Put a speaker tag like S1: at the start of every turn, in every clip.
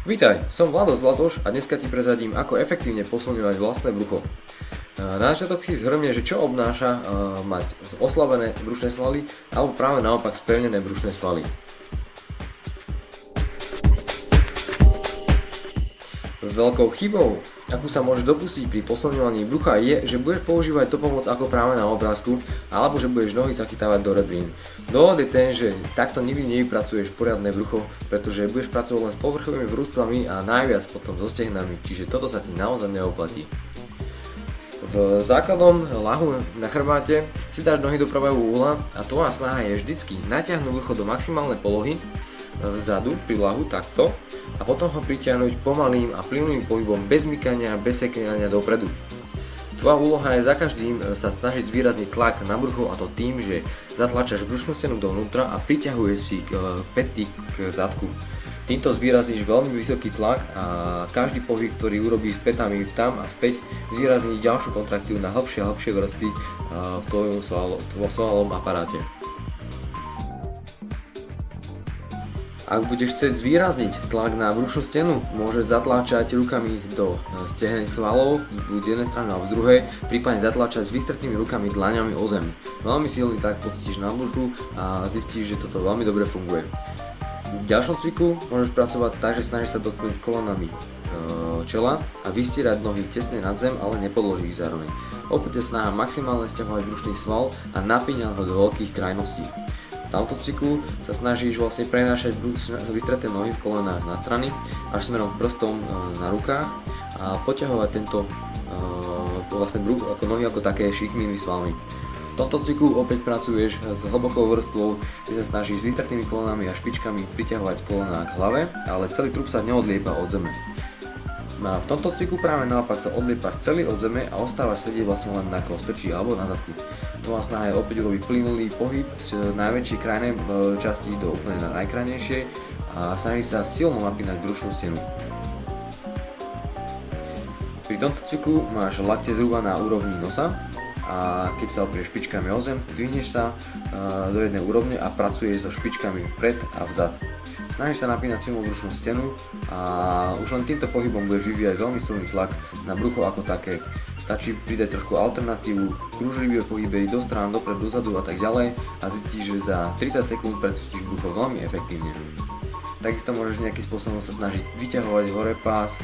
S1: Vítaj, som Vlado Zlatoš a dneska ti prezradím, ako efektívne posilňovať vlastné brucho. Na začiatok si zhrnie, že čo obnáša mať oslabené brušné svaly alebo práve naopak spevnené brušné svaly. Veľkou chybou, akú sa môžeš dopustiť pri posilňovaní brucha, je, že budeš používať to pomoc ako práve na obrázku, alebo že budeš nohy zachytávať do rebrín. Dôvod je ten, že takto nikdy nevypracuješ poriadne brucho, pretože budeš pracovať len s povrchovými vrstvami a najviac potom so stehnami, čiže toto sa ti naozaj neoplatí. V základnom ľahu na chrbáte si dáš nohy do pravého uhla a tvoja snaha je vždycky natiahnuť brucho do maximálnej polohy vzadu pri ľahu takto a potom ho pritiahnuť pomalým a plynulým pohybom bez mykania, bez sekania dopredu. Tvoja úloha je za každým sa snažiť zvýrazniť tlak na brucho, a to tým, že zatlačaš brušnú stenu dovnútra a priťahuješ si päty k zadku. Týmto zvýrazníš veľmi vysoký tlak a každý pohyb, ktorý urobíš s pätami tam a späť, zvýrazní ďalšiu kontrakciu na hlbšie a hlbšie vrstvy v tvojom svalovom aparáte. Ak budeš chcieť zvýrazniť tlak na brušnú stenu, môžeš zatláčať rukami do stehnej svalov, buď z jednej strany alebo z druhej, prípadne zatláčať s vystretými rukami dlaňami o zem. Veľmi silný tlak pocítiš na bruchu a zistíš, že toto veľmi dobre funguje. V ďalšom cviku môžeš pracovať tak, že snažíš sa dotknúť kolenami čela a vystierať nohy tesne nad zem, ale nepodloží ich zároveň. Opäť je snaha maximálne stiahovať brušný sval a napíňať ho do veľkých krajností. V tomto cviku sa snažíš vlastne prenášať vystreté nohy v kolenách na strany až smerom k prstom na rukách a poťahovať tento vlastne bruch ako nohy ako také šikmými svalmi. V tomto cviku opäť pracuješ s hlbokou vrstvou, kde sa snažíš s vystretými kolenami a špičkami priťahovať kolená k hlave, ale celý trup sa neodliepa od zeme. V tomto cviku práve naopak sa odliepáš celý od zeme a ostávaš sedieť vlastne len na kostrči alebo na zadku. Tvoja snaha je opäť urobiť plynulý pohyb z najväčšej krajnej časti do úplne najkrajnejšej a snažíš sa silno napínať brušnú stenu. Pri tomto cviku máš lakte zhruba na úrovni nosa a keď sa oprieš špičkami o zem, dvihneš sa do jednej úrovne a pracuješ so špičkami vpred a vzad. Snažíš sa napínať silnú brušnú stenu a už len týmto pohybom budeš vyvíjať veľmi silný tlak na brucho ako také. Stačí pridať trošku alternatívu, kružlivé pohyby do strán, dopredu, dozadu a tak ďalej a zistíš, že za 30 sekúnd precvičíš brucho veľmi efektívne. Takisto môžeš nejakým spôsobom sa snažiť vyťahovať hore pás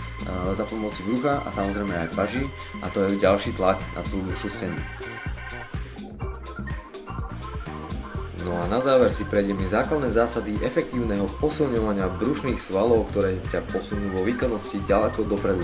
S1: za pomoci brucha a samozrejme aj paži, a to je ďalší tlak na celú brušnú stenu. No a na záver si prejdeme základné zásady efektívneho posilňovania brušných svalov, ktoré ťa posunú vo výkonnosti ďaleko dopredu.